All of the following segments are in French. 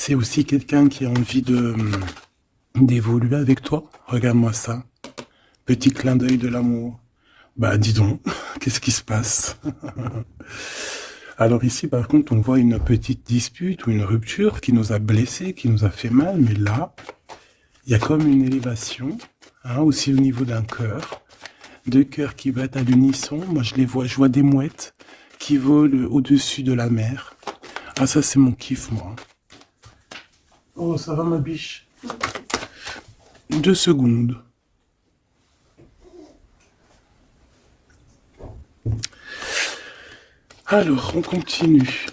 c'est aussi quelqu'un qui a envie de d'évoluer avec toi. Regarde-moi ça. Petit clin d'œil de l'amour. Bah, dis donc, qu'est-ce qui se passe? Alors ici, par contre, on voit une petite dispute ou une rupture qui nous a blessés, qui nous a fait mal, mais là, il y a comme une élévation, hein, aussi au niveau d'un cœur. Deux cœurs qui battent à l'unisson. Moi, je vois des mouettes qui volent au-dessus de la mer. Ah, ça, c'est mon kiff, moi. Oh, ça va, ma biche? 2 secondes. Alors, on continue.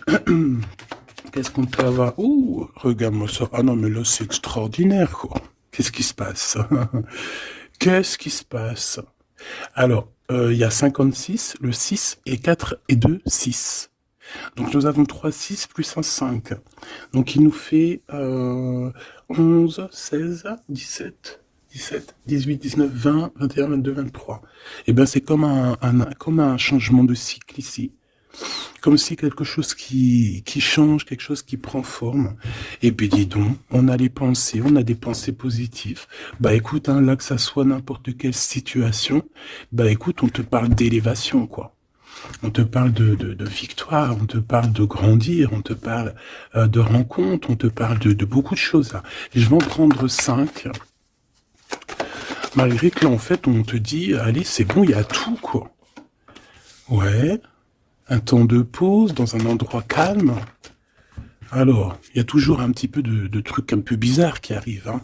Qu'est-ce qu'on peut avoir? Ouh, regarde-moi ça. Ah non, mais là, c'est extraordinaire, quoi. Qu'est-ce qui se passe? Qu'est-ce qui se passe? Alors, il y a 56, le 6 et 4 et 2, 6. Donc, nous avons 3 6 plus un 5. Donc, il nous fait 11, 16, 17, 17, 18, 19, 20, 21, 22, 23. Et bien, c'est comme comme un changement de cycle ici. Comme si quelque chose qui change, quelque chose qui prend forme. Et puis dis donc, on a des pensées positives. Bah écoute, hein, là que ça soit n'importe quelle situation, bah écoute, on te parle d'élévation, quoi. On te parle de victoire, on te parle de grandir, on te parle de rencontre, on te parle de beaucoup de choses. Là. Et je vais en prendre 5, malgré que là, en fait, on te dit, allez, c'est bon, il y a tout, quoi. Ouais, un temps de pause dans un endroit calme. Alors, il y a toujours un petit peu de trucs un peu bizarres qui arrivent. Hein.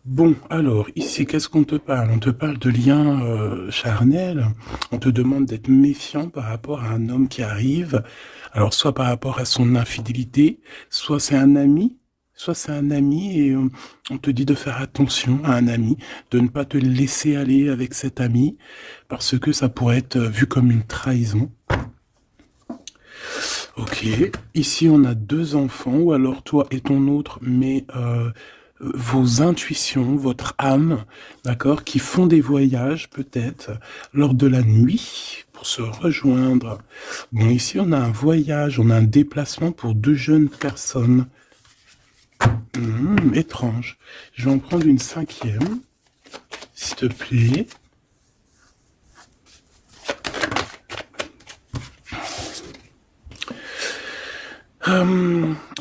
Bon, alors, ici, qu'est-ce qu'on te parle? On te parle de liens charnels. On te demande d'être méfiant par rapport à un homme qui arrive. Alors, soit par rapport à son infidélité, soit c'est un ami et on te dit de faire attention à un ami, de ne pas te laisser aller avec cet ami, parce que ça pourrait être vu comme une trahison. Ok, ici on a 2 enfants, ou alors toi et ton autre, mais vos intuitions, votre âme, d'accord, qui font des voyages peut-être lors de la nuit pour se rejoindre. Bon, ici on a un voyage, on a un déplacement pour 2 jeunes personnes. Étrange. Je vais en prendre une 5e, s'il te plaît.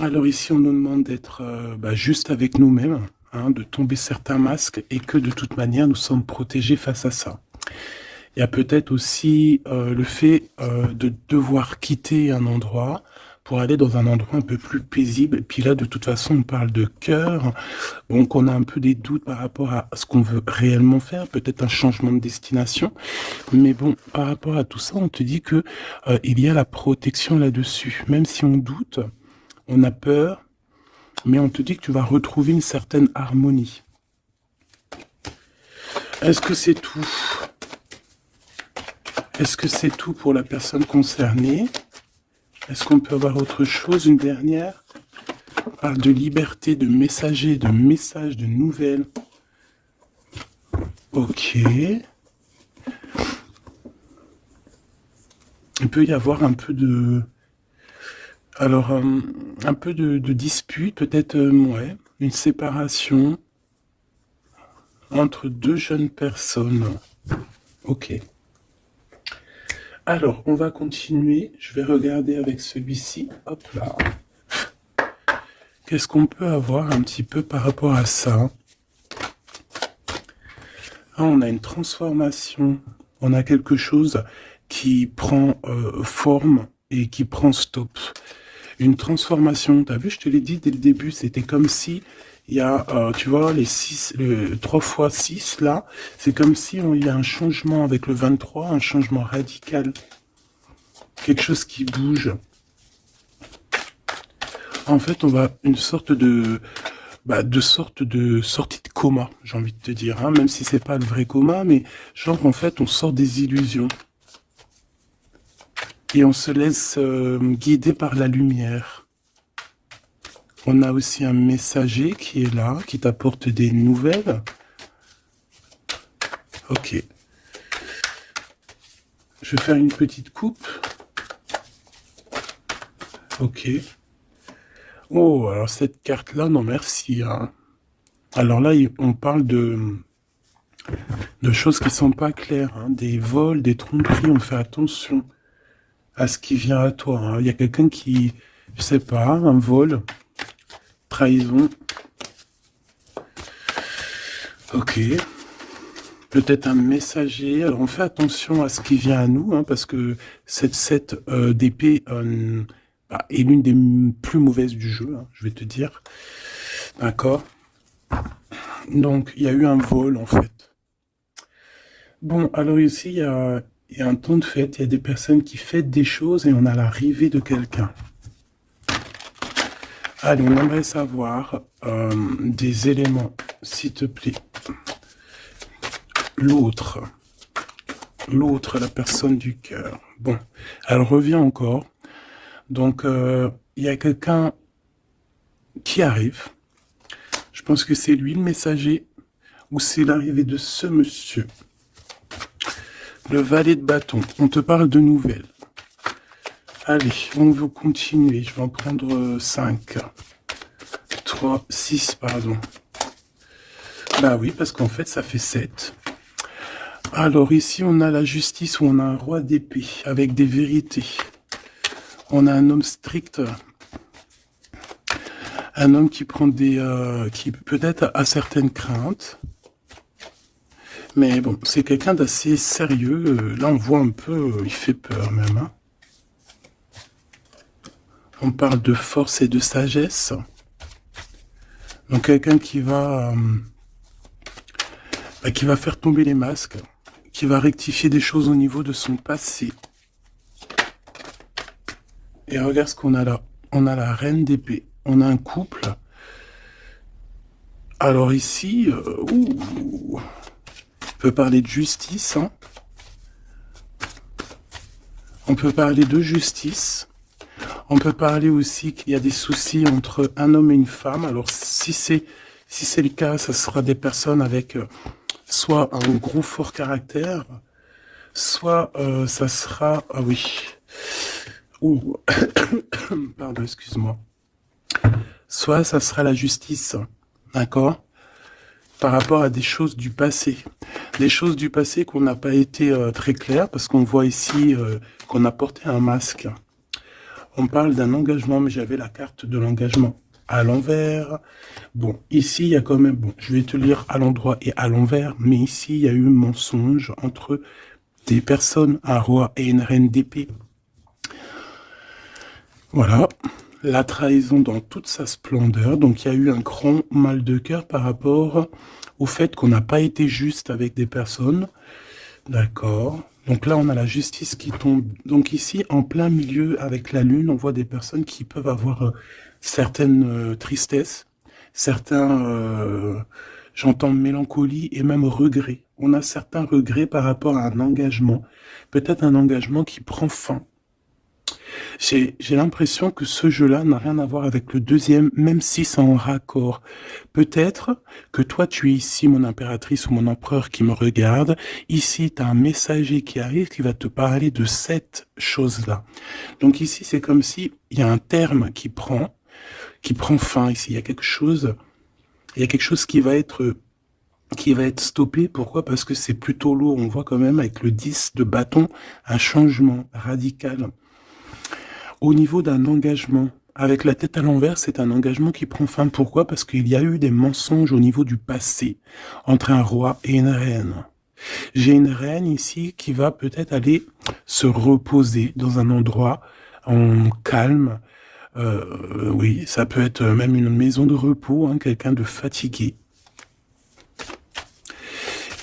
Alors ici, on nous demande d'être juste avec nous-mêmes, hein, de tomber certains masques et que de toute manière, nous sommes protégés face à ça. Il y a peut-être aussi le fait de devoir quitter un endroit pour aller dans un endroit un peu plus paisible. Et puis là, de toute façon, on parle de cœur. Donc, on a un peu des doutes par rapport à ce qu'on veut réellement faire. Peut-être un changement de destination. Mais bon, par rapport à tout ça, on te dit que il y a la protection là-dessus. Même si on doute, on a peur, mais on te dit que tu vas retrouver une certaine harmonie. Est-ce que c'est tout? Est-ce que c'est tout pour la personne concernée? Est-ce qu'on peut avoir autre chose, une dernière? On parle de liberté, de messager, de messages, de nouvelles. Ok. Il peut y avoir un peu de... Alors, un peu de dispute, peut-être, ouais, une séparation entre 2 jeunes personnes. Ok. Alors, on va continuer. Je vais regarder avec celui-ci. Hop là. Qu'est-ce qu'on peut avoir un petit peu par rapport à ça? Ah, on a une transformation. On a quelque chose qui prend forme et qui prend stop. Une transformation. T'as vu, je te l'ai dit dès le début, c'était comme si il y a, tu vois, le 3 fois 6 là, c'est comme si il y a un changement avec le 23, un changement radical. Quelque chose qui bouge. En fait, on va une sorte de sortie de coma, j'ai envie de te dire, hein, même si c'est pas le vrai coma, mais genre en fait, on sort des illusions et on se laisse guider par la lumière. On a aussi un messager qui est là, qui t'apporte des nouvelles. Ok. Je vais faire une petite coupe. Ok. Oh, alors cette carte-là, non merci, hein. Alors là, on parle de choses qui sont pas claires, hein. Des vols, des tromperies, on fait attention à ce qui vient à toi, hein. Il y a quelqu'un qui, je sais pas, un vol, trahison. Ok. Peut-être un messager. Alors on fait attention à ce qui vient à nous, hein, parce que cette 7 d'épée bah, est l'une des plus mauvaises du jeu, hein, je vais te dire. D'accord. Donc il y a eu un vol en fait. Bon, alors ici il y a un temps de fête, il y a des personnes qui fêtent des choses et on a l'arrivée de quelqu'un. Allez, on aimerait savoir des éléments, s'il te plaît. L'autre, la personne du cœur. Bon, elle revient encore. Donc, il y a quelqu'un qui arrive. Je pense que c'est lui le messager ou c'est l'arrivée de ce monsieur. Le valet de bâton. On te parle de nouvelles. Allez, on va continuer. Je vais en prendre 5. 3, 6, pardon. Bah oui, parce qu'en fait, ça fait 7. Alors ici, on a la justice où on a un roi d'épée avec des vérités. On a un homme strict. Un homme qui prend qui peut-être a certaines craintes. Mais bon, c'est quelqu'un d'assez sérieux. Là, on voit un peu, il fait peur même. Hein. On parle de force et de sagesse. Donc quelqu'un qui va faire tomber les masques, qui va rectifier des choses au niveau de son passé. Et regarde ce qu'on a là. On a la reine d'épée. On a un couple. Alors ici, on peut parler de justice. Hein. On peut parler de justice. On peut parler aussi qu'il y a des soucis entre un homme et une femme. Alors si c'est le cas, ça sera des personnes avec soit un gros fort caractère, soit ça sera... Ah oui. Ouh. Pardon, excuse-moi. Soit ça sera la justice, d'accord, par rapport à des choses du passé. Des choses du passé qu'on n'a pas été très claires, parce qu'on voit ici qu'on a porté un masque. On parle d'un engagement, mais j'avais la carte de l'engagement à l'envers. Bon, ici, il y a quand même... Bon, je vais te lire à l'endroit et à l'envers, mais ici, il y a eu un mensonge entre des personnes, un roi et une reine d'épée. Voilà, la trahison dans toute sa splendeur. Donc, il y a eu un grand mal de cœur par rapport au fait qu'on n'a pas été juste avec des personnes. D'accord. Donc là, on a la justice qui tombe. Donc ici, en plein milieu, avec la lune, on voit des personnes qui peuvent avoir certaines tristesses, certains, j'entends mélancolie et même regret. On a certains regrets par rapport à un engagement. Peut-être un engagement qui prend fin. J'ai l'impression que ce jeu-là n'a rien à voir avec le deuxième, même si c'est en raccord. Peut-être que toi, tu es ici, mon impératrice ou mon empereur qui me regarde. Ici, tu as un messager qui arrive qui va te parler de cette chose-là. Donc ici, c'est comme si il y a un terme qui prend fin ici. Il y a quelque chose qui va être stoppé. Pourquoi? Parce que c'est plutôt lourd. On voit quand même avec le 10 de bâton un changement radical. Au niveau d'un engagement, avec la tête à l'envers, c'est un engagement qui prend fin. Pourquoi? Parce qu'il y a eu des mensonges au niveau du passé entre un roi et une reine. J'ai une reine ici qui va peut-être aller se reposer dans un endroit en calme. Oui, ça peut être même une maison de repos, hein, quelqu'un de fatigué.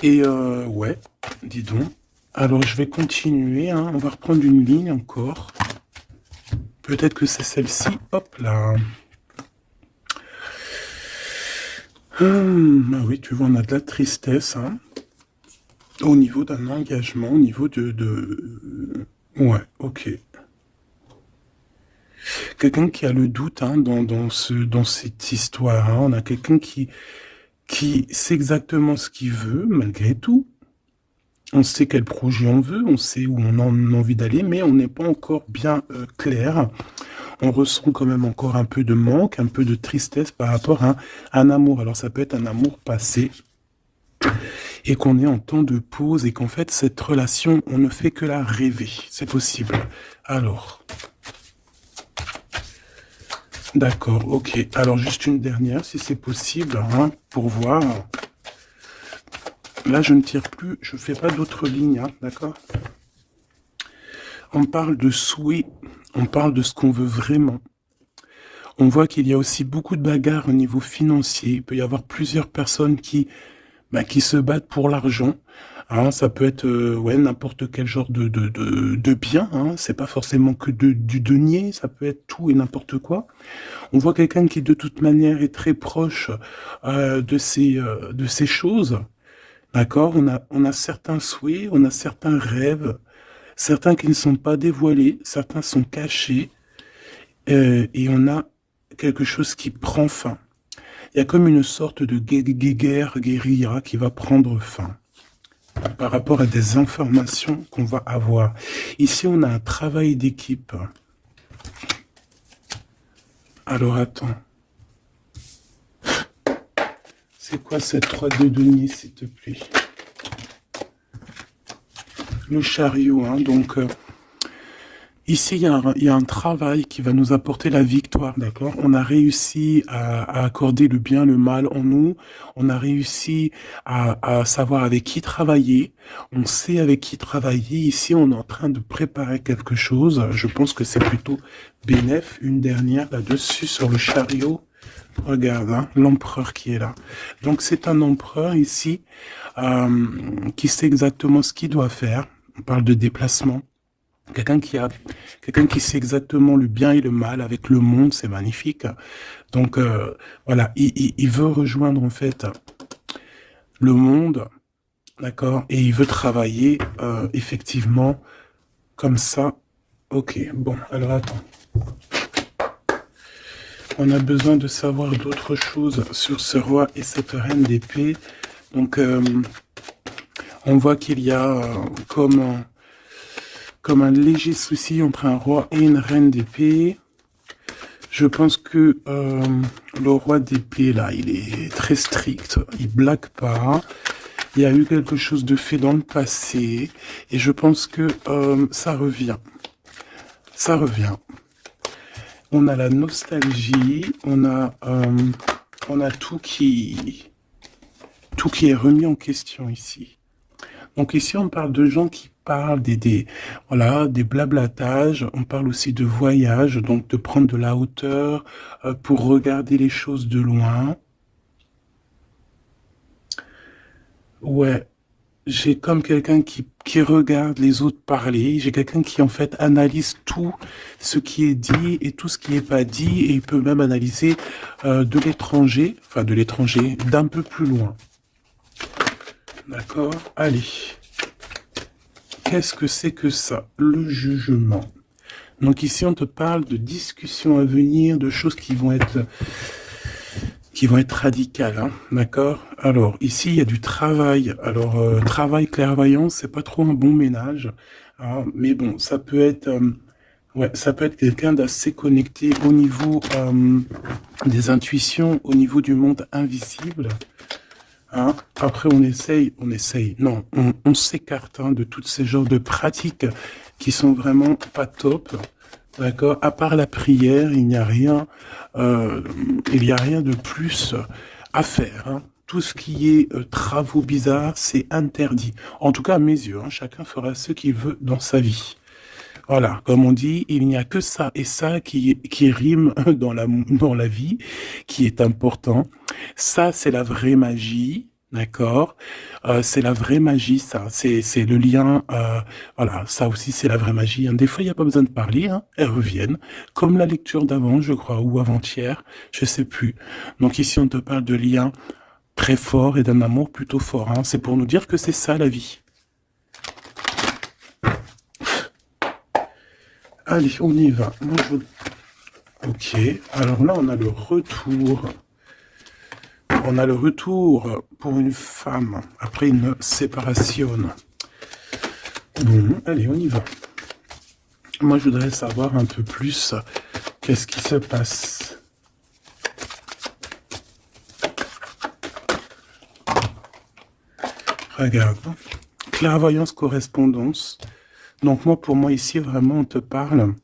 Et ouais, dis donc. Alors je vais continuer, hein, on va reprendre une ligne encore. Peut-être que c'est celle-ci. Hop là. Ah oui, tu vois, on a de la tristesse. Hein, au niveau d'un engagement, au niveau de... Ouais, ok. Quelqu'un qui a le doute hein, dans cette histoire. Hein. On a quelqu'un qui sait exactement ce qu'il veut, malgré tout. On sait quel projet on veut, on sait où on a envie d'aller, mais on n'est pas encore bien clair. on ressent quand même encore un peu de manque, un peu de tristesse par rapport à un amour. Alors ça peut être un amour passé et qu'on est en temps de pause et qu'en fait cette relation, on ne fait que la rêver. C'est possible. Alors, d'accord, ok. Alors juste une dernière, si c'est possible, hein, pour voir. Là, je ne tire plus, je ne fais pas d'autres lignes, hein, d'accord? On parle de souhait, on parle de ce qu'on veut vraiment. On voit qu'il y a aussi beaucoup de bagarres au niveau financier. Il peut y avoir plusieurs personnes qui se battent pour l'argent. Hein, ça peut être ouais, n'importe quel genre de bien. Hein. C'est pas forcément que du denier, ça peut être tout et n'importe quoi. On voit quelqu'un qui de toute manière est très proche de ces choses. D'accord, on a certains souhaits, on a certains rêves, certains qui ne sont pas dévoilés, certains sont cachés, et on a quelque chose qui prend fin. Il y a comme une sorte de guérilla qui va prendre fin par rapport à des informations qu'on va avoir. Ici, on a un travail d'équipe. Alors, attends. C'est quoi cette 3 de denier, s'il te plaît? Le chariot, hein, donc... ici, il y a un travail qui va nous apporter la victoire, d'accord? On a réussi à accorder le bien, le mal en nous. On a réussi à savoir avec qui travailler. On sait avec qui travailler. Ici, on est en train de préparer quelque chose. Je pense que c'est plutôt bénéf. Une dernière là-dessus sur le chariot. Regarde, hein, l'empereur qui est là. Donc, c'est un empereur ici qui sait exactement ce qu'il doit faire. On parle de déplacement. Quelqu'un qui sait exactement le bien et le mal avec le monde, c'est magnifique. Donc, voilà, il veut rejoindre en fait le monde, d'accord, et il veut travailler effectivement comme ça. Ok, bon, alors attends. On a besoin de savoir d'autres choses sur ce roi et cette reine d'épée. Donc, on voit qu'il y a comme un léger souci entre un roi et une reine d'épée. Je pense que le roi d'épée, là, il est très strict. Il blague pas. Il y a eu quelque chose de fait dans le passé. Et je pense que ça revient. Ça revient. On a la nostalgie. On a tout qui est remis en question ici. Donc ici, on parle de gens qui parlent voilà, des blablatages. On parle aussi de voyage, donc de prendre de la hauteur pour regarder les choses de loin. Ouais, j'ai comme quelqu'un qui regarde les autres parler. J'ai quelqu'un qui, en fait, analyse tout ce qui est dit et tout ce qui n'est pas dit. Et il peut même analyser de l'étranger, enfin de l'étranger, d'un peu plus loin. D'accord? Allez. Qu'est-ce que c'est que ça? Le jugement. Donc ici, on te parle de discussions à venir, de choses qui vont être radicales, hein, d'accord? Alors, ici, il y a du travail. Alors, travail clairvoyant, c'est pas trop un bon ménage, hein, mais bon, ça peut être... ouais, ça peut être quelqu'un d'assez connecté au niveau des intuitions, au niveau du monde invisible. Hein? Après, on essaye, non, on s'écarte hein, de tous ces genres de pratiques qui sont vraiment pas top, d'accord? À part la prière, il n'y a rien de plus à faire. Hein? Tout ce qui est travaux bizarres, c'est interdit. En tout cas, à mes yeux, hein, chacun fera ce qu'il veut dans sa vie. Voilà, comme on dit, il n'y a que ça et ça qui rime dans la vie, qui est important. Ça, c'est la vraie magie, d'accord? C'est la vraie magie, ça. C'est le lien, voilà, ça aussi, c'est la vraie magie. Hein. Des fois, il n'y a pas besoin de parler, hein, elles reviennent. Comme la lecture d'avant, je crois, ou avant-hier, je sais plus. Donc ici, on te parle de liens très forts et d'un amour plutôt fort. Hein. C'est pour nous dire que c'est ça, la vie. Allez, on y va. Moi, ok, alors là, on a le retour. On a le retour pour une femme après une séparation. Bon, allez, on y va. Moi, je voudrais savoir un peu plus Qu'est-ce qui se passe? Regarde. Clairvoyance, correspondance. Donc moi, pour moi, ici, vraiment, on te parle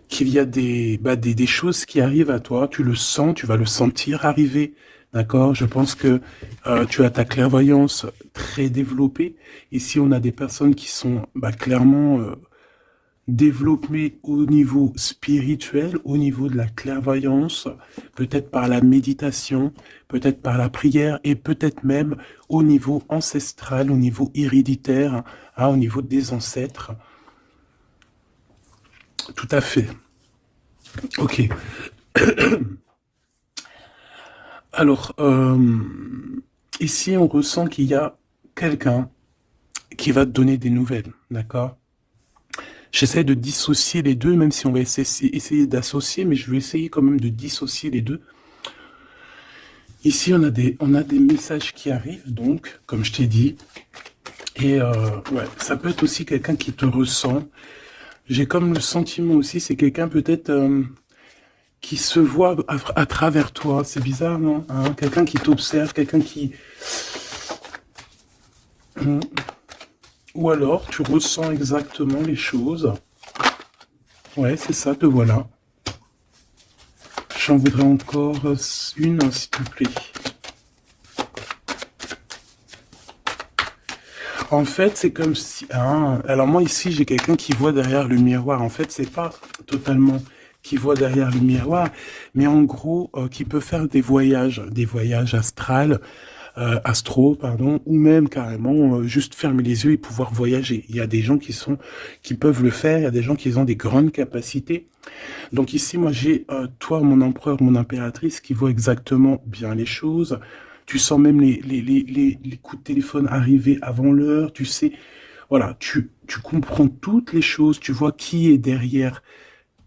qu'il y a des choses qui arrivent à toi. Tu le sens, tu vas le sentir arriver. D'accord? Je pense que tu as ta clairvoyance très développée. Ici, on a des personnes qui sont clairement développées au niveau spirituel, au niveau de la clairvoyance, peut-être par la méditation, peut-être par la prière et peut-être même au niveau ancestral, au niveau héréditaire, hein, au niveau des ancêtres. Tout à fait. Ok. Alors, ici, on ressent qu'il y a quelqu'un qui va te donner des nouvelles, d'accord? J'essaie de dissocier les deux, même si on va essayer d'associer, mais je vais essayer quand même de dissocier les deux. Ici, on a des messages qui arrivent, donc, comme je t'ai dit. Et ouais, ça peut être aussi quelqu'un qui te ressent. J'ai comme le sentiment aussi, c'est quelqu'un peut-être qui se voit à travers toi. C'est bizarre, non? Hein, quelqu'un qui t'observe, quelqu'un qui... Ou alors, tu ressens exactement les choses. Ouais, c'est ça, te voilà. J'en voudrais encore une, s'il te plaît. En fait, c'est comme si... Hein, alors moi, ici, j'ai quelqu'un qui voit derrière le miroir. En fait, c'est pas totalement qui voit derrière le miroir, mais en gros, qui peut faire des voyages astrales, pardon, ou même carrément juste fermer les yeux et pouvoir voyager. Il y a des gens qui peuvent le faire, il y a des gens qui ont des grandes capacités. Donc ici, moi, j'ai toi, mon empereur, mon impératrice, qui voit exactement bien les choses. Tu sens même les coups de téléphone arriver avant l'heure. Tu sais, voilà, tu comprends toutes les choses. Tu vois qui est derrière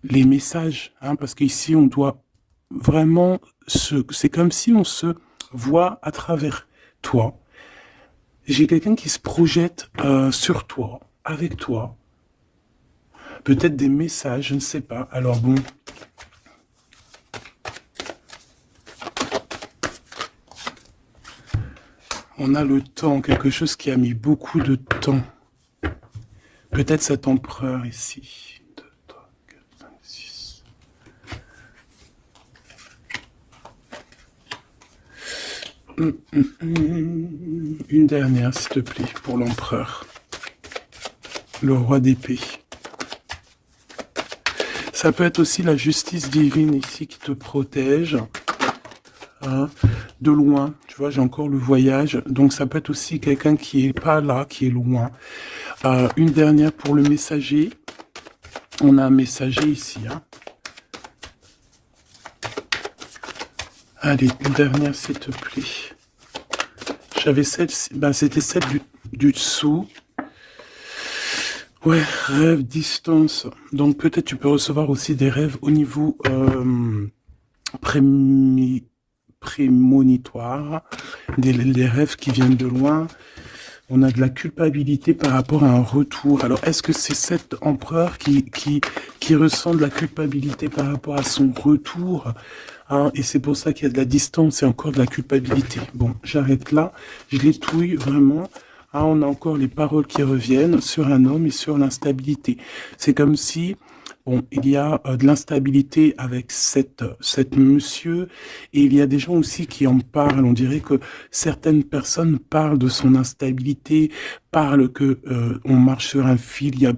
les messages, hein, parce qu'ici, on doit vraiment c'est comme si on se voit à travers toi. J'ai quelqu'un qui se projette sur toi, avec toi. Peut-être des messages, je ne sais pas. Alors bon. On a le temps, quelque chose qui a mis beaucoup de temps. Peut-être cet empereur ici. 2, 3, 4, 5, 6. Une dernière, s'il te plaît, pour l'empereur. Le roi d'épée. Ça peut être aussi la justice divine ici qui te protège. Hein, de loin, tu vois, j'ai encore le voyage. Donc ça peut être aussi quelqu'un qui est pas là, qui est loin. Une dernière pour le messager. On a un messager ici. Hein. Allez, une dernière, s'il te plaît. J'avais celle, c'était celle du dessous. Ouais, rêve, distance. Donc peut-être tu peux recevoir aussi des rêves au niveau prémonitoire, des rêves qui viennent de loin. On a de la culpabilité par rapport à un retour. Alors, est-ce que c'est cet empereur qui ressent de la culpabilité par rapport à son retour, hein, et c'est pour ça qu'il y a de la distance et encore de la culpabilité. Bon, j'arrête là. Je l'étouille vraiment. Hein, on a encore les paroles qui reviennent sur un homme et sur l'instabilité. C'est comme si... Bon, il y a de l'instabilité avec cette monsieur, et il y a des gens aussi qui en parlent. On dirait que certaines personnes parlent de son instabilité, parlent que on marche sur un fil. Il y a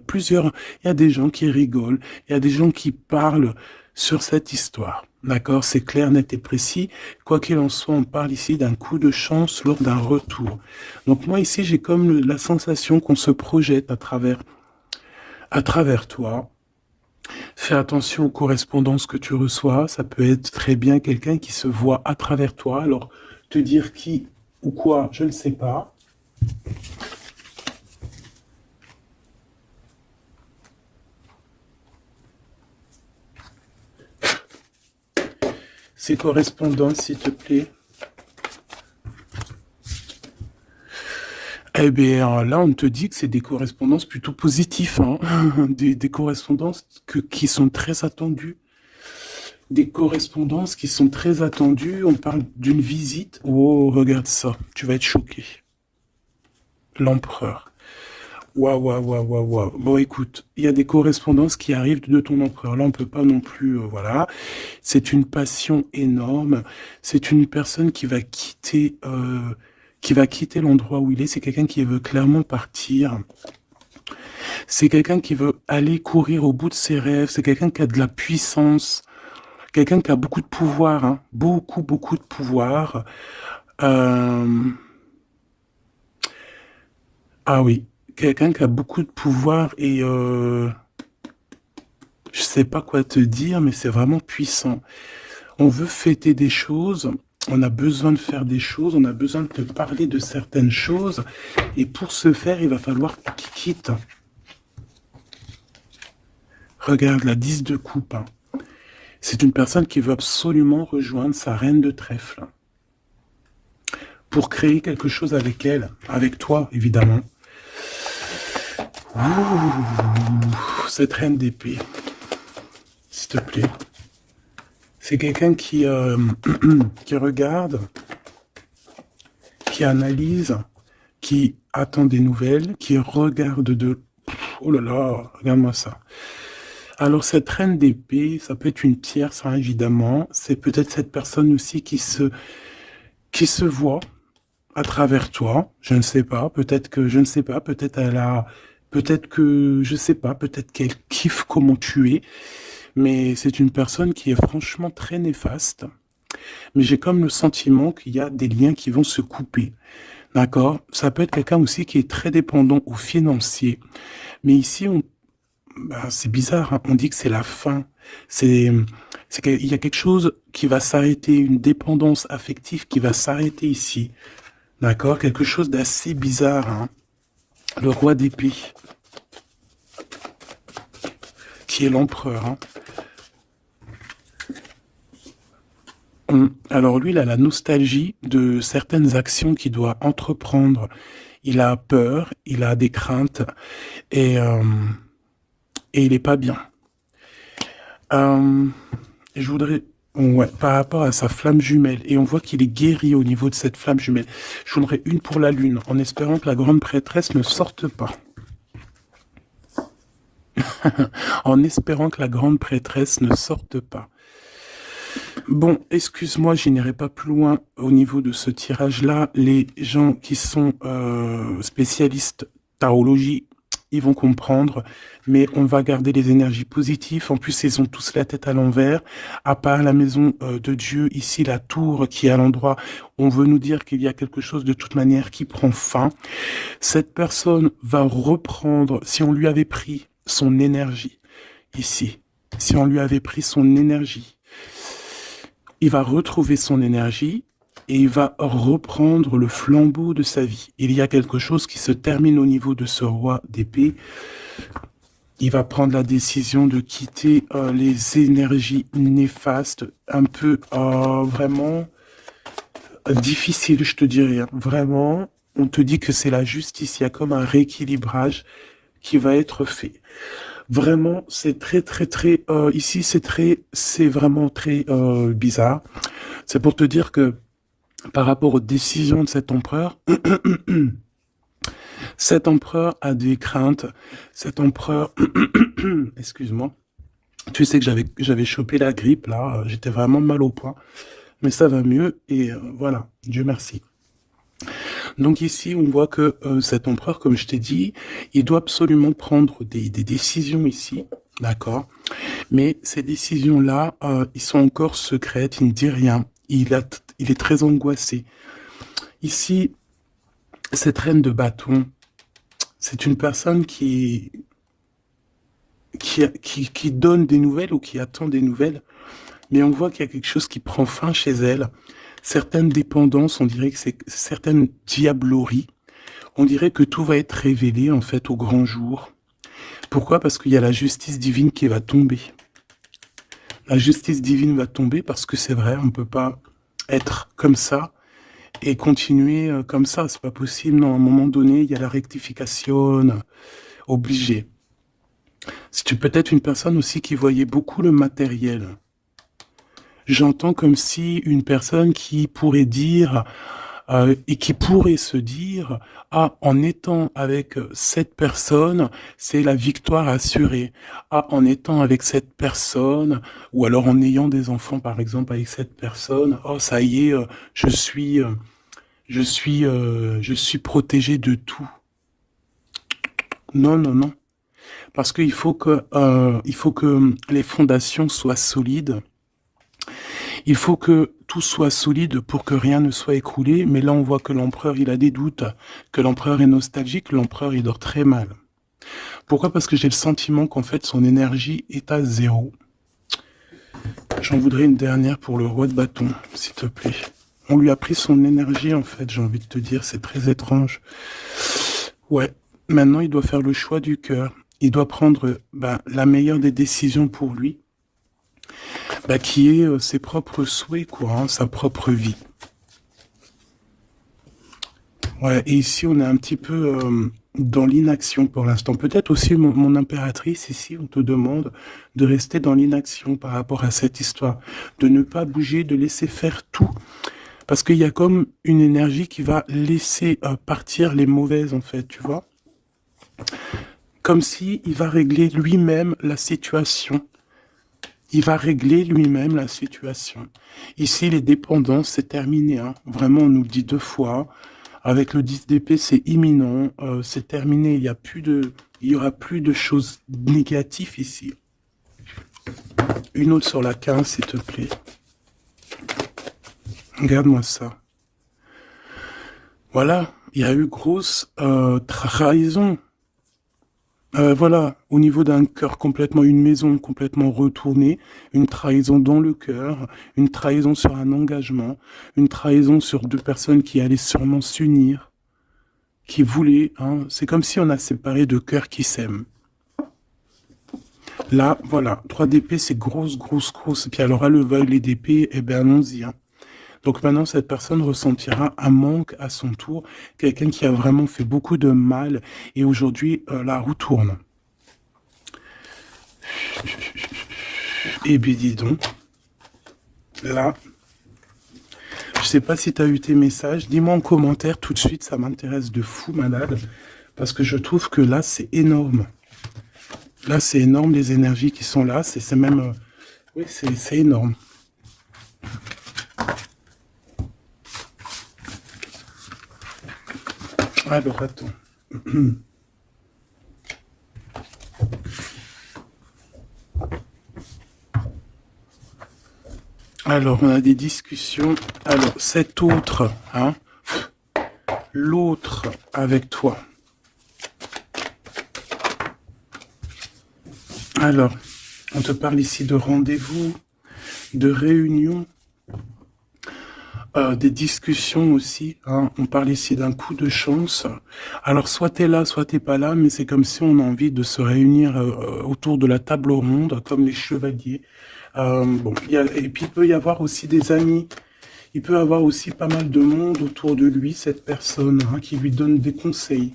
des gens qui rigolent, il y a des gens qui parlent sur cette histoire. D'accord, c'est clair, net et précis. Quoi qu'il en soit, on parle ici d'un coup de chance lors d'un retour. Donc moi ici, j'ai comme la sensation qu'on se projette à travers toi. Fais attention aux correspondances que tu reçois. Ça peut être très bien quelqu'un qui se voit à travers toi. Alors, te dire qui ou quoi, je ne sais pas. Ces correspondances, s'il te plaît. Eh bien, là, on te dit que c'est des correspondances plutôt positives, hein. Des correspondances qui sont très attendues. Des correspondances qui sont très attendues. On parle d'une visite. Oh, regarde ça. Tu vas être choqué. L'empereur. Waouh, waouh, waouh, waouh, waouh. Bon, écoute, il y a des correspondances qui arrivent de ton empereur. Là, on peut pas non plus, voilà. C'est une passion énorme. C'est une personne qui va quitter l'endroit où il est. C'est quelqu'un qui veut clairement partir. C'est quelqu'un qui veut aller courir au bout de ses rêves. C'est quelqu'un qui a de la puissance. Quelqu'un qui a beaucoup de pouvoir, hein. Beaucoup, beaucoup de pouvoir. Euh, Ah oui, quelqu'un qui a beaucoup de pouvoir et je sais pas quoi te dire, mais c'est vraiment puissant. On veut fêter des choses, on a besoin de faire des choses, on a besoin de te parler de certaines choses, et pour ce faire, il va falloir qu'il quitte. Regarde la 10 de coupe, hein. C'est une personne qui veut absolument rejoindre sa reine de trèfle pour créer quelque chose avec elle, avec toi, évidemment. Ouh, cette reine d'épée, s'il te plaît. C'est quelqu'un qui regarde, qui analyse, qui attend des nouvelles, qui regarde de... Oh là là, regarde-moi ça. Alors cette reine d'épée, ça peut être une tierce, hein, évidemment. C'est peut-être cette personne aussi qui se voit à travers toi. Je ne sais pas, peut-être que, je ne sais pas, peut-être elle a... Peut-être que, je sais pas, peut-être qu'elle kiffe comment tu es. Mais c'est une personne qui est franchement très néfaste. Mais j'ai comme le sentiment qu'il y a des liens qui vont se couper. D'accord? Ça peut être quelqu'un aussi qui est très dépendant au financier. Mais ici, c'est bizarre, hein. On dit que c'est la fin. C'est qu'il y a quelque chose qui va s'arrêter, une dépendance affective qui va s'arrêter ici. D'accord? Quelque chose d'assez bizarre, hein. Le roi d'épée, qui est l'empereur, hein. Alors lui, il a la nostalgie de certaines actions qu'il doit entreprendre. Il a peur, il a des craintes et, euh, et il est pas bien. Je voudrais, ouais, par rapport à sa flamme jumelle, et on voit qu'il est guéri au niveau de cette flamme jumelle. Je voudrais une pour la lune, en espérant que la grande prêtresse ne sorte pas. En espérant que la grande prêtresse ne sorte pas. Bon, excuse-moi, je n'irai pas plus loin au niveau de ce tirage-là. Les gens qui sont spécialistes tarologie, ils vont comprendre, mais on va garder les énergies positives. En plus, ils ont tous la tête à l'envers. À part la maison de Dieu, ici, la tour qui est à l'endroit, on veut nous dire qu'il y a quelque chose de toute manière qui prend fin. Cette personne va reprendre, si on lui avait pris son énergie, ici, si on lui avait pris son énergie, il va retrouver son énergie et il va reprendre le flambeau de sa vie. Il y a quelque chose qui se termine au niveau de ce roi d'épée. Il va prendre la décision de quitter les énergies néfastes, un peu vraiment difficile, je te dirais. Hein. Vraiment, on te dit que c'est la justice. Il y a comme un rééquilibrage qui va être fait. Vraiment, c'est très, ici, c'est vraiment très bizarre. C'est pour te dire que par rapport aux décisions de cet empereur, cet empereur a des craintes. Cet empereur, excuse-moi, tu sais que j'avais chopé la grippe là, j'étais vraiment mal au point, mais ça va mieux et voilà, Dieu merci. Donc ici, on voit que cet empereur, comme je t'ai dit, il doit absolument prendre des décisions ici, d'accord? Mais ces décisions-là, ils sont encore secrètes, il ne dit rien. Il est très angoissé. Ici, cette reine de bâton, c'est une personne qui donne des nouvelles ou qui attend des nouvelles, mais on voit qu'il y a quelque chose qui prend fin chez elle. Certaines dépendances, on dirait que c'est certaines diableries. On dirait que tout va être révélé, en fait, au grand jour. Pourquoi? Parce qu'il y a la justice divine qui va tomber. La justice divine va tomber parce que c'est vrai, on ne peut pas être comme ça et continuer comme ça. C'est pas possible. Non, à un moment donné, il y a la rectification obligée. Si tu peux être une personne aussi qui voyait beaucoup le matériel. J'entends comme si une personne qui pourrait dire et qui pourrait se dire, ah, en étant avec cette personne, c'est la victoire assurée. Ah, en étant avec cette personne, ou alors en ayant des enfants, par exemple, avec cette personne, oh, ça y est, je suis protégé de tout. Non, non, non. Parce il faut que les fondations soient solides. Il faut que tout soit solide pour que rien ne soit écroulé, mais là on voit que l'empereur il a des doutes, que l'empereur est nostalgique, l'empereur il dort très mal. Pourquoi? Parce que j'ai le sentiment qu'en fait son énergie est à zéro. J'en voudrais une dernière pour le roi de bâton, s'il te plaît. On lui a pris son énergie en fait, j'ai envie de te dire, c'est très étrange. Ouais, maintenant il doit faire le choix du cœur. Il doit prendre la meilleure des décisions pour lui, qui est ses propres souhaits, quoi, hein, sa propre vie. Ouais, et ici on est un petit peu dans l'inaction pour l'instant. Peut-être aussi mon impératrice, ici on te demande de rester dans l'inaction par rapport à cette histoire, de ne pas bouger, de laisser faire tout. Parce qu'il y a comme une énergie qui va laisser partir les mauvaises en fait, tu vois. Comme si il va régler lui-même la situation. Il va régler lui-même la situation. Ici, les dépendances, c'est terminé. Hein. Vraiment, on nous le dit 2 fois. Avec le 10 d'épée, c'est imminent. C'est terminé. Il y aura plus de choses négatives ici. Une autre sur la 15, s'il te plaît. Regarde-moi ça. Voilà. Il y a eu grosse trahison. Voilà, au niveau d'un cœur complètement, une maison complètement retournée, une trahison dans le cœur, une trahison sur un engagement, une trahison sur 2 personnes qui allaient sûrement s'unir, qui voulaient, hein, c'est comme si on a séparé 2 cœurs qui s'aiment. Là, voilà, 3 d'épée, c'est grosse, grosse, grosse. Et puis alors, à le veuille d'épée, eh bien, allons-y, hein. Donc maintenant, cette personne ressentira un manque à son tour, quelqu'un qui a vraiment fait beaucoup de mal, et aujourd'hui, la roue tourne. Et bien dis donc, là, je sais pas si tu as eu tes messages, dis-moi en commentaire tout de suite, ça m'intéresse de fou malade, parce que je trouve que là, c'est énorme. Là, c'est énorme, les énergies qui sont là, c'est même... oui, c'est énorme. Alors, attends. Alors, on a des discussions. Alors, cet autre, hein, l'autre avec toi. Alors, on te parle ici de rendez-vous, de réunion, des discussions aussi. Hein. On parle ici d'un coup de chance. Alors, soit t'es là, soit t'es pas là, mais c'est comme si on a envie de se réunir autour de la table ronde, comme les chevaliers. Bon, et puis il peut y avoir aussi des amis. Il peut y avoir aussi pas mal de monde autour de lui, cette personne, hein, qui lui donne des conseils.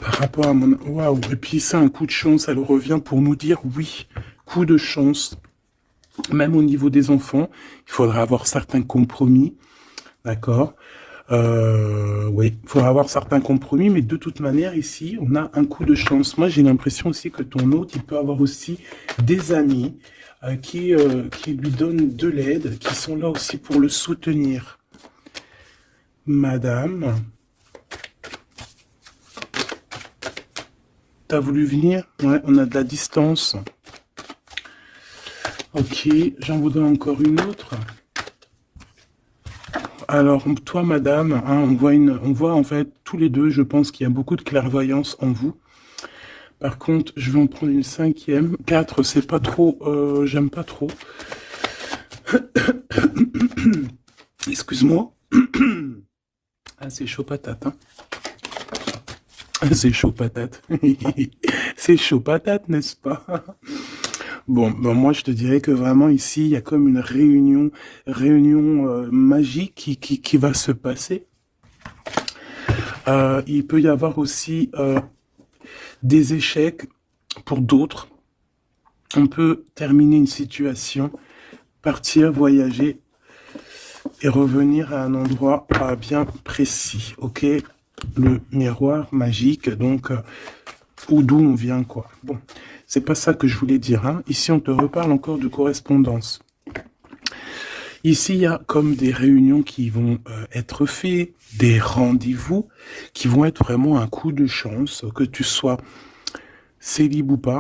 Par rapport à mon... Waouh. Et puis c'est un coup de chance, elle revient pour nous dire oui, coup de chance. Même au niveau des enfants, il faudra avoir certains compromis, d'accord. Oui, il faudra avoir certains compromis, mais de toute manière, ici, on a un coup de chance. Moi, j'ai l'impression aussi que ton hôte, il peut avoir aussi des amis qui lui donnent de l'aide, qui sont là aussi pour le soutenir. Madame, t'as voulu venir? Ouais, on a de la distance. Ok, j'en voudrais encore une autre. Alors, toi, madame, hein, on voit en fait tous les deux, je pense qu'il y a beaucoup de clairvoyance en vous. Par contre, je vais en prendre une 5e. 4, c'est pas trop, j'aime pas trop. Excuse-moi. Ah, c'est chaud patate, hein. C'est chaud patate. C'est chaud patate, n'est-ce pas? Bon, ben moi je te dirais que vraiment ici, il y a comme une réunion magique qui va se passer. Il peut y avoir aussi des échecs pour d'autres. On peut terminer une situation, partir, voyager et revenir à un endroit bien précis, ok? Le miroir magique, donc, ou d'où on vient, quoi. Bon, c'est pas ça que je voulais dire, hein. Ici, on te reparle encore de correspondance. Ici, il y a comme des réunions qui vont être faites, des rendez-vous qui vont être vraiment un coup de chance, que tu sois célib ou pas,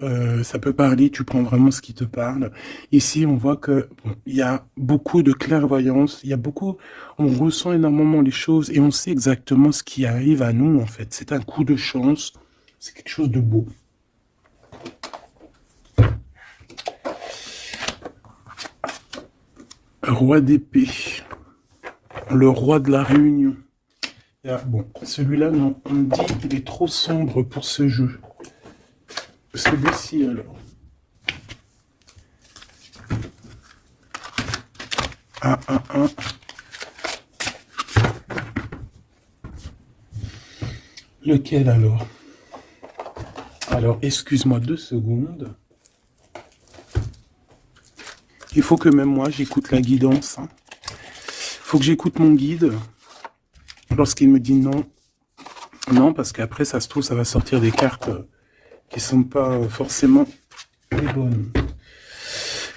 hein, ça peut parler, tu prends vraiment ce qui te parle. Ici, on voit que bon, il y a beaucoup de clairvoyance, il y a beaucoup, on ressent énormément les choses et on sait exactement ce qui arrive à nous, en fait. C'est un coup de chance, c'est quelque chose de beau. Roi d'épée, le roi de la réunion. Bon, celui-là, non, on me dit qu'il est trop sombre pour ce jeu. Celui-ci, alors. Ah. Lequel alors? Alors, excuse-moi 2 secondes. Il faut que même moi, j'écoute la guidance. Hein. Faut que j'écoute mon guide lorsqu'il me dit non. Non, parce qu'après, ça se trouve, ça va sortir des cartes qui sont pas forcément les bonnes.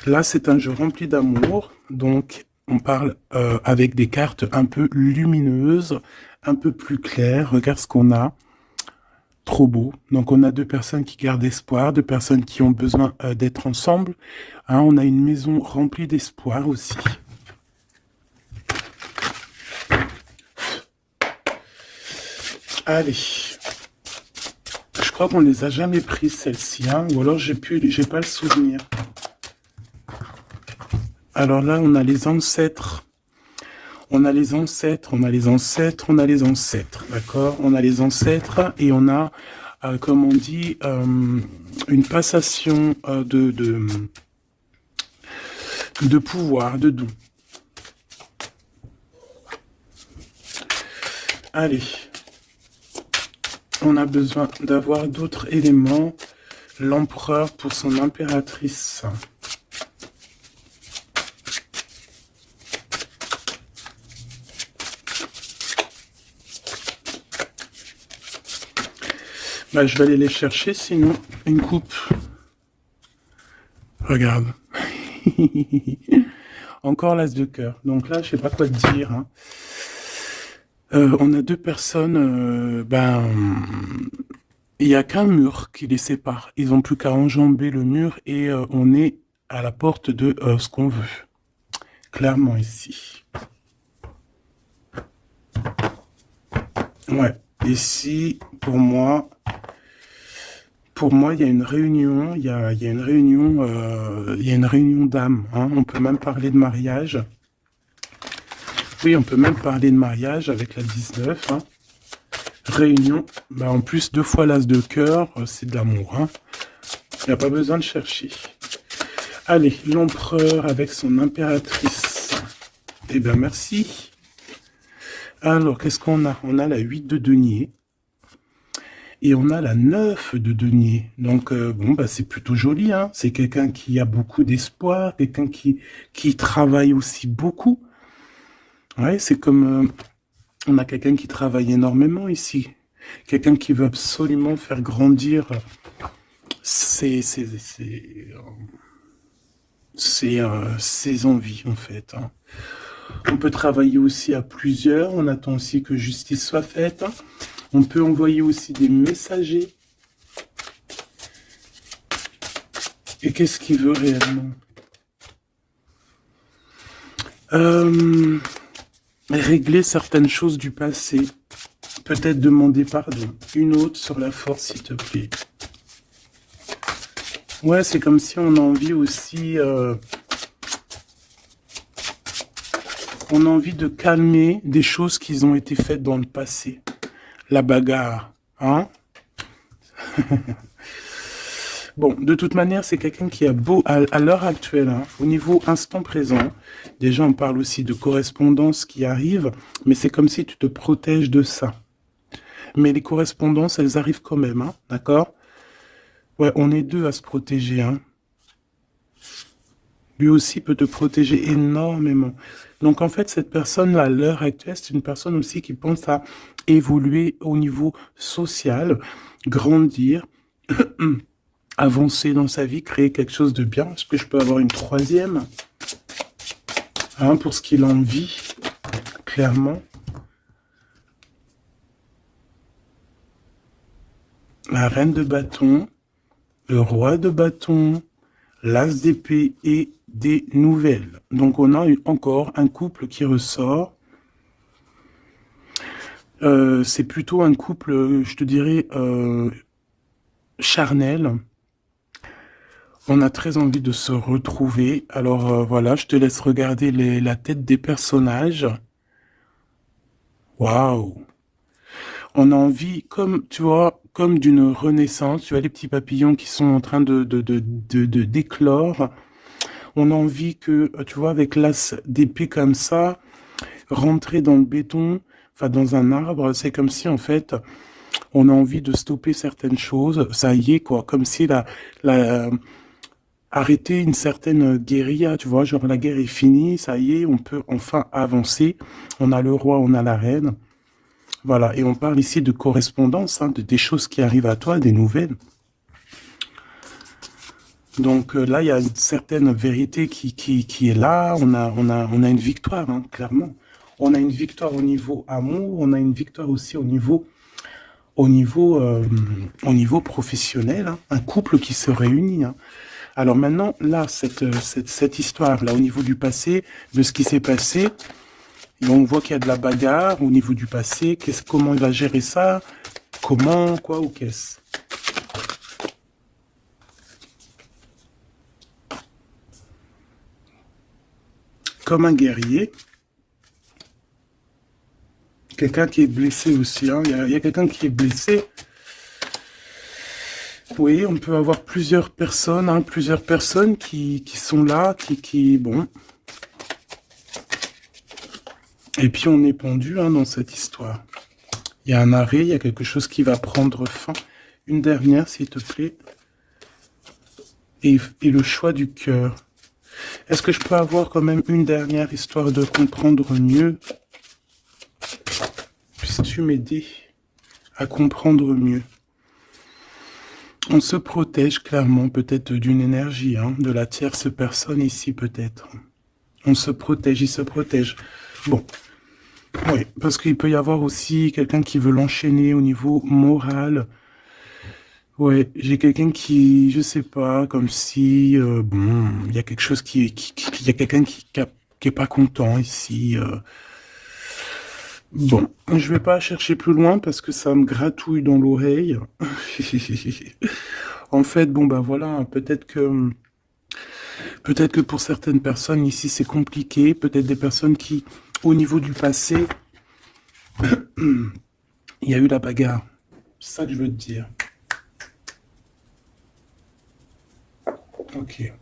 Là, c'est un jeu rempli d'amour, donc on parle avec des cartes un peu lumineuses, un peu plus claires. Regarde ce qu'on a. Trop beau. Donc on a 2 personnes qui gardent espoir, 2 personnes qui ont besoin d'être ensemble. Hein, on a une maison remplie d'espoir aussi. Allez. Je crois qu'on les a jamais prises celles-ci, hein, ou alors j'ai pas le souvenir. Alors là, on a les ancêtres. On a les ancêtres, d'accord? On a les ancêtres et on a, comme on dit, une passation de pouvoir, de don. Allez. On a besoin d'avoir d'autres éléments. L'empereur pour son impératrice. Bah, je vais aller les chercher, sinon une coupe. Regarde. Encore l'as de cœur. Donc là, je sais pas quoi te dire. Hein. On a 2 personnes, il n'y a qu'un mur qui les sépare. Ils n'ont plus qu'à enjamber le mur et on est à la porte de ce qu'on veut. Clairement ici. Ouais. Ici, pour moi, il y a une réunion. Il y a une réunion d'âmes. Hein. On peut même parler de mariage. Oui, on peut même parler de mariage avec la 19. Hein. Réunion. Bah, en plus, 2 fois l'as de cœur, c'est de l'amour. Hein. Il n'y a pas besoin de chercher. Allez, l'empereur avec son impératrice. Eh bien, merci. Alors, qu'est-ce qu'on a? On a la 8 de denier. Et on a la 9 de denier. Donc, bon, bah, c'est plutôt joli. Hein. C'est quelqu'un qui a beaucoup d'espoir, quelqu'un qui travaille aussi beaucoup. Ouais, c'est comme... on a quelqu'un qui travaille énormément ici. Quelqu'un qui veut absolument faire grandir ses envies, en fait. Hein. On peut travailler aussi à plusieurs. On attend aussi que justice soit faite. Hein. On peut envoyer aussi des messagers. Et qu'est-ce qu'il veut réellement? Régler certaines choses du passé. Peut-être demander pardon. Une autre sur la force, s'il te plaît. Ouais, c'est comme si on a envie aussi... on a envie de calmer des choses qui ont été faites dans le passé. La bagarre, hein? Bon, de toute manière, c'est quelqu'un qui a beau, à l'heure actuelle, hein, au niveau instant présent, déjà on parle aussi de correspondance qui arrive, mais c'est comme si tu te protèges de ça. Mais les correspondances, elles arrivent quand même, hein, d'accord? Ouais, on est deux à se protéger, hein. Lui aussi peut te protéger énormément. Donc en fait, cette personne-là, à l'heure actuelle, c'est une personne aussi qui pense à évoluer au niveau social, grandir, avancer dans sa vie, créer quelque chose de bien. Est-ce que je peux avoir une troisième, hein, pour ce qu'il en vit, clairement? La reine de bâton, le roi de bâton, l'as d'épée et des nouvelles. Donc on a encore un couple qui ressort. C'est plutôt un couple, je te dirais, charnel. On a très envie de se retrouver. Alors voilà, je te laisse regarder la tête des personnages. Waouh! On a envie, comme tu vois, comme d'une renaissance. Tu vois les petits papillons qui sont en train de d'éclore. On a envie que, tu vois, avec l'as d'épée comme ça, rentrer dans le béton, enfin dans un arbre, c'est comme si en fait on a envie de stopper certaines choses. Ça y est quoi, comme si arrêter une certaine guérilla, tu vois, genre la guerre est finie, ça y est, on peut enfin avancer. On a le roi, on a la reine. Voilà, et on parle ici de correspondance, hein, des choses qui arrivent à toi, des nouvelles. Donc là, il y a une certaine vérité qui est là. On a une victoire, hein, clairement. On a une victoire au niveau amour, on a une victoire aussi au niveau professionnel, hein, un couple qui se réunit. Hein. Alors maintenant, là, cette histoire-là, au niveau du passé, de ce qui s'est passé, et on voit qu'il y a de la bagarre au niveau du passé. Comment il va gérer ça? Comment, quoi ou qu'est-ce? Comme un guerrier. Quelqu'un qui est blessé aussi. Hein. Il y a quelqu'un qui est blessé. Oui, on peut avoir plusieurs personnes, hein, plusieurs personnes qui sont là, bon. Et puis on est pendu, hein, dans cette histoire. Il y a un arrêt, il y a quelque chose qui va prendre fin. Une dernière, s'il te plaît. Et le choix du cœur. Est-ce que je peux avoir quand même une dernière histoire de comprendre mieux? Puisses-tu m'aider à comprendre mieux? On se protège clairement peut-être d'une énergie, hein, de la tierce personne ici peut-être. On se protège, il se protège. Bon, oui, parce qu'il peut y avoir aussi quelqu'un qui veut l'enchaîner au niveau moral. Ouais, j'ai quelqu'un qui, je sais pas, comme si, bon, il y a quelque chose il y a quelqu'un qui est pas content ici. Bon, je vais pas chercher plus loin parce que ça me gratouille dans l'oreille. En fait, bon bah voilà, hein, peut-être que pour certaines personnes ici c'est compliqué, peut-être des personnes qui, au niveau du passé, il y a eu la bagarre. C'est ça que je veux te dire. Ok.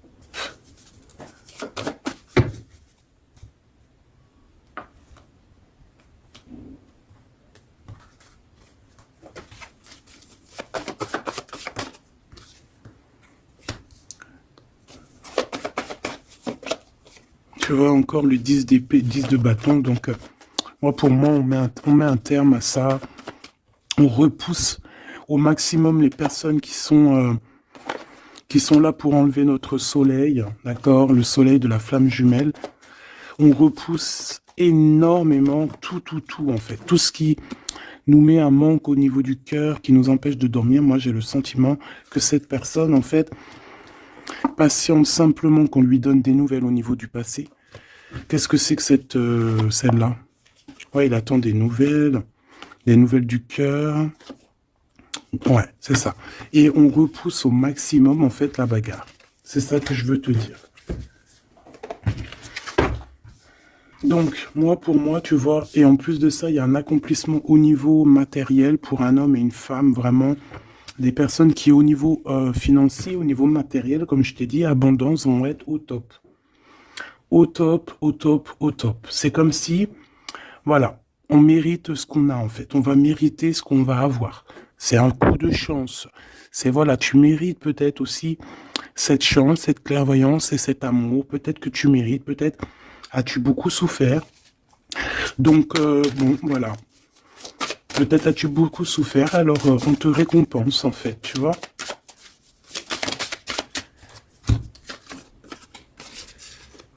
Tu vois encore le 10 d'épée, 10 de bâton, donc pour moi, on met un terme à ça. On repousse au maximum les personnes qui sont là pour enlever notre soleil, d'accord, le soleil de la flamme jumelle. On repousse énormément tout, en fait. Tout ce qui nous met un manque au niveau du cœur, qui nous empêche de dormir. Moi, j'ai le sentiment que cette personne, en fait, patiente simplement qu'on lui donne des nouvelles au niveau du passé. Qu'est-ce que c'est que celle-là? Ouais, il attend des nouvelles du cœur. Ouais, c'est ça. Et on repousse au maximum, en fait, la bagarre. C'est ça que je veux te dire. Donc, pour moi, tu vois, et en plus de ça, il y a un accomplissement au niveau matériel pour un homme et une femme, vraiment, Des personnes qui, au niveau financier, au niveau matériel, comme je t'ai dit, abondance, vont être au top. Au top, au top, au top. C'est comme si, voilà, on mérite ce qu'on a en fait. On va mériter ce qu'on va avoir. C'est un coup de chance. C'est voilà, tu mérites peut-être aussi cette chance, cette clairvoyance et cet amour. Peut-être que tu mérites, peut-être as-tu beaucoup souffert. Donc, bon, voilà. Peut-être as-tu beaucoup souffert, alors on te récompense en fait, tu vois.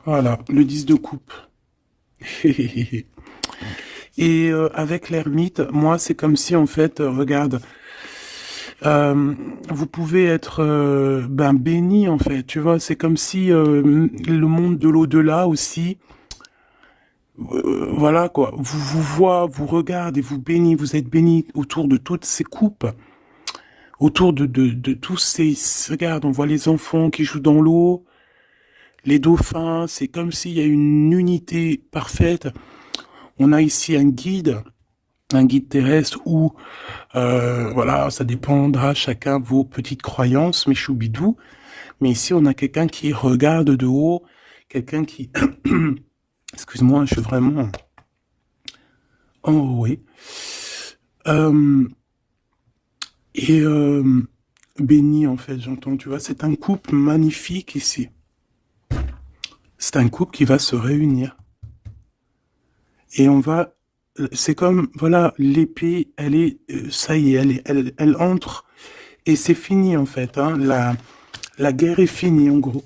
Voilà, le 10 de coupe. Et avec l'ermite, moi, c'est comme si, en fait, regarde, vous pouvez être ben, béni, en fait, tu vois, c'est comme si le monde de l'au-delà aussi, voilà, quoi, vous voit, vous regarde et vous bénit, vous êtes béni autour de toutes ces coupes, autour de tous ces... Regarde, on voit les enfants qui jouent dans l'eau, les dauphins, c'est comme s'il y a une unité parfaite. On a ici un guide terrestre où, voilà, ça dépendra chacun vos petites croyances, mes choubidous. Mais ici, on a quelqu'un qui regarde de haut, quelqu'un qui, excuse-moi, je suis vraiment enroué. Euh, et béni, en fait, j'entends, tu vois, c'est un couple magnifique ici. C'est un couple qui va se réunir. Et on va, c'est comme, voilà, l'épée, elle est, ça y est, elle entre, et c'est fini, en fait, hein, la guerre est finie, en gros.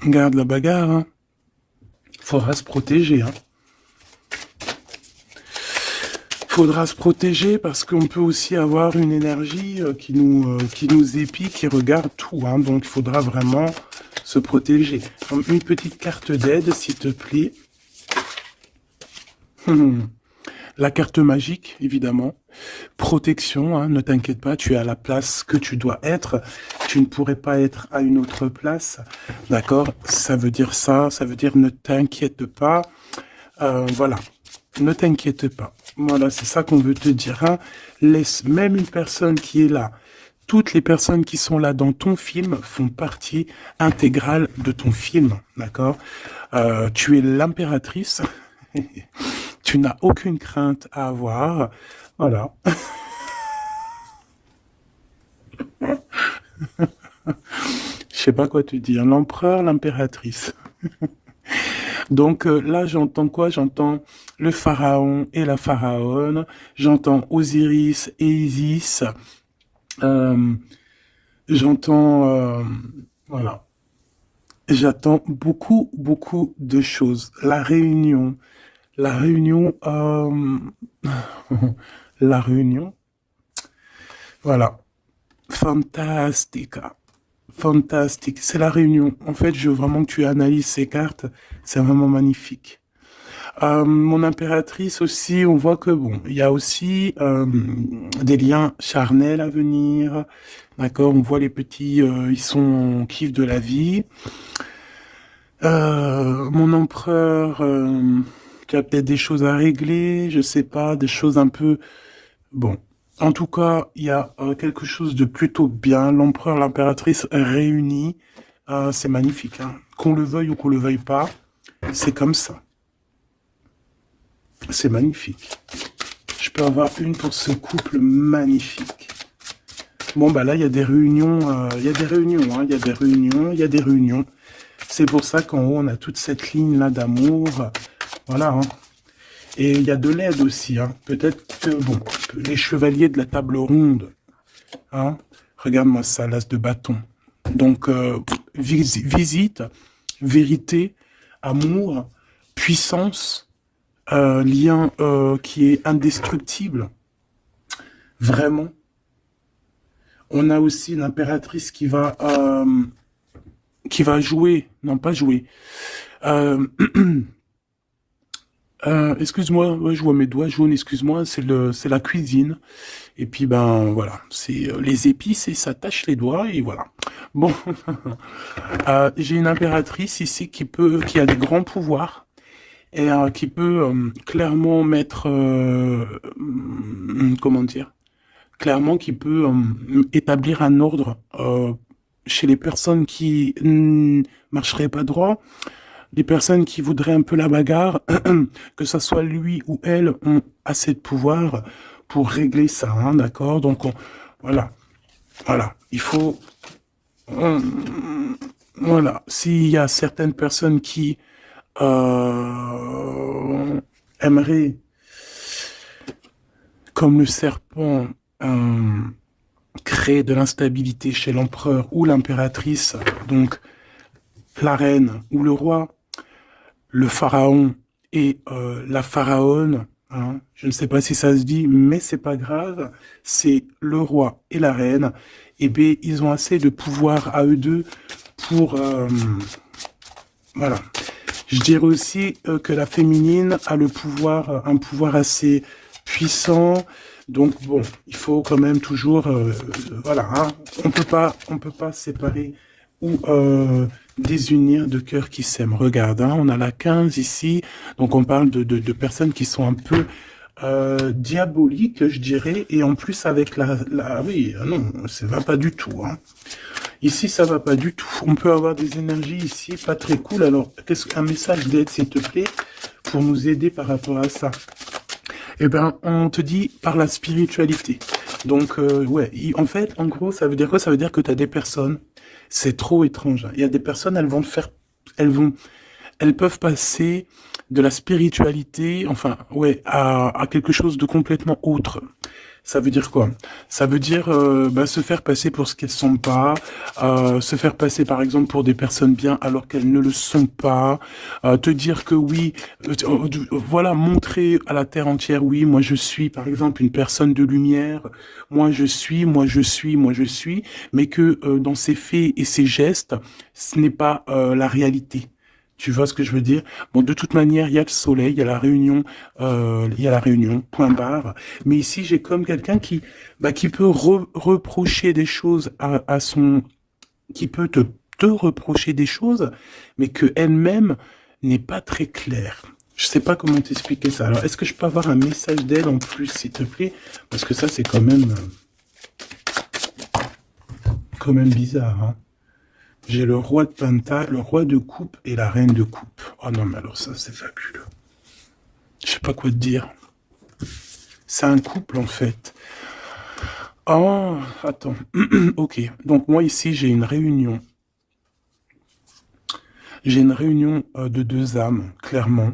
Regarde la bagarre, hein. Faudra se protéger, hein. Faudra se protéger parce qu'on peut aussi avoir une énergie qui nous épie, qui regarde tout, hein. Donc il faudra vraiment se protéger. Une petite carte d'aide, s'il te plaît. La carte magique, évidemment. Protection, hein, ne t'inquiète pas, tu es à la place que tu dois être. Tu ne pourrais pas être à une autre place. D'accord? Ça veut dire ça, ça veut dire ne t'inquiète pas. Voilà, ne t'inquiète pas. Voilà, c'est ça qu'on veut te dire. Hein. Laisse même une personne qui est là. Toutes les personnes qui sont là dans ton film font partie intégrale de ton film. D'accord? Tu es l'impératrice. Tu n'as aucune crainte à avoir. Voilà. Je sais pas quoi te dire. L'empereur, l'impératrice. Donc là, j'entends quoi? J'entends le pharaon et la pharaone. J'entends Osiris et Isis. Euh, j'entends... voilà. J'attends beaucoup, beaucoup de choses. La réunion. La réunion... la réunion. Voilà. Fantastica. Fantastique. C'est la réunion. En fait, je veux vraiment que tu analyses ces cartes. C'est vraiment magnifique. Mon impératrice aussi, on voit que bon, il y a aussi des liens charnels à venir. D'accord, on voit les petits, ils sont en kiff de la vie. Mon empereur, qui a peut-être des choses à régler, je sais pas, des choses un peu... Bon, en tout cas, il y a quelque chose de plutôt bien. L'empereur, l'impératrice réunis, c'est magnifique. Hein. Qu'on le veuille ou qu'on le veuille pas, c'est comme ça. C'est magnifique. Je peux avoir une pour ce couple magnifique. Bon, bah là, il y a des réunions, il y a des réunions, hein, il y a des réunions, il y a des réunions. C'est pour ça qu'en haut, on a toute cette ligne-là d'amour. Voilà, hein. Et il y a de l'aide aussi, hein. Peut-être que, bon, les chevaliers de la table ronde, hein. Regarde-moi ça, l'as de bâton. Donc, visite, vérité, amour, puissance, lien qui est indestructible. Vraiment. On a aussi l'impératrice qui va jouer, non pas jouer, Excuse-moi, ouais, je vois mes doigts jaunes, excuse-moi, c'est la cuisine. Et puis, ben, voilà, c'est les épices et ça tâche les doigts et voilà. Bon, j'ai une impératrice ici qui a des grands pouvoirs et qui peut clairement mettre, comment dire, clairement qui peut établir un ordre chez les personnes qui marcheraient pas droit, les personnes qui voudraient un peu la bagarre, que ça soit lui ou elle, ont assez de pouvoir pour régler ça, hein, d'accord? Donc voilà, voilà, il faut, on- voilà, s'il y a certaines personnes qui aimeraient, comme le serpent, euh, créer de l'instabilité chez l'empereur ou l'impératrice, donc la reine ou le roi, le pharaon et la pharaone, hein, je ne sais pas si ça se dit, mais c'est pas grave, c'est le roi et la reine, et bien ils ont assez de pouvoir à eux deux pour, voilà. Je dirais aussi que la féminine a le pouvoir, un pouvoir assez puissant. Donc bon, il faut quand même toujours, voilà, hein, on peut pas séparer ou désunir de cœurs qui s'aiment. Regarde, hein, on a la 15 ici, donc on parle de personnes qui sont un peu diaboliques, je dirais, et en plus avec oui, non, ça va pas du tout, hein. Ici, ça va pas du tout. On peut avoir des énergies ici pas très cool. Alors, qu'est-ce qu'un message d'aide, s'il te plaît, pour nous aider par rapport à ça? Eh ben, on te dit par la spiritualité. Donc, ouais, en fait, en gros, ça veut dire quoi? Ça veut dire que tu as des personnes, c'est trop étrange, hein. Il y a des personnes, elles vont, elles peuvent passer de la spiritualité, enfin, ouais, à quelque chose de complètement autre. Ça veut dire quoi? Ça veut dire se faire passer pour ce qu'elles sont pas, se faire passer par exemple pour des personnes bien alors qu'elles ne le sont pas, te dire que oui, voilà, montrer à la terre entière, oui, moi je suis par exemple une personne de lumière, moi je suis, moi je suis, moi je suis, mais que dans ses faits et ses gestes, ce n'est pas la réalité. Tu vois ce que je veux dire? Bon, de toute manière, il y a le soleil, il y a la réunion, point barre. Mais ici, j'ai comme quelqu'un qui peut reprocher des choses à son, qui peut te reprocher des choses, mais que elle-même n'est pas très claire. Je sais pas comment t'expliquer ça. Alors, est-ce que je peux avoir un message d'elle en plus, s'il te plaît? Parce que ça, c'est quand même bizarre, hein. J'ai le roi de Penta, le roi de coupe et la reine de coupe. Oh non, mais alors ça, c'est fabuleux. Je sais pas quoi te dire. C'est un couple, en fait. Oh, attends. Ok. Donc, moi, ici, j'ai une réunion. J'ai une réunion de deux âmes, clairement.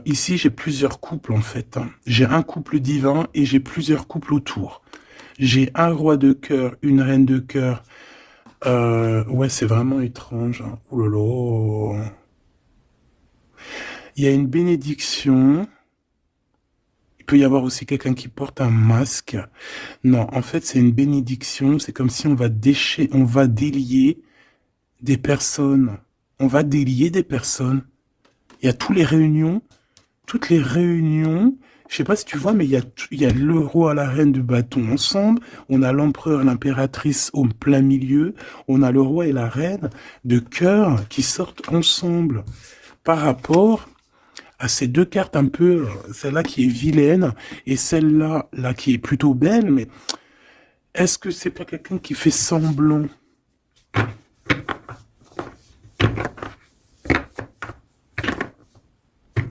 Ici, j'ai plusieurs couples, en fait, hein. J'ai un couple divin et j'ai plusieurs couples autour. J'ai un roi de cœur, une reine de cœur. Ouais, c'est vraiment étrange, hein. Ouh là là. Il y a une bénédiction. Il peut y avoir aussi quelqu'un qui porte un masque. Non, en fait, c'est une bénédiction. C'est comme si on va délier des personnes. On va délier des personnes. Il y a toutes les réunions. Je sais pas si tu vois, mais il y a le roi, la reine du bâton ensemble. On a l'empereur, l'impératrice au plein milieu. On a le roi et la reine de cœur qui sortent ensemble par rapport à ces deux cartes un peu, celle-là qui est vilaine et celle-là là qui est plutôt belle, mais est-ce que c'est pas quelqu'un qui fait semblant?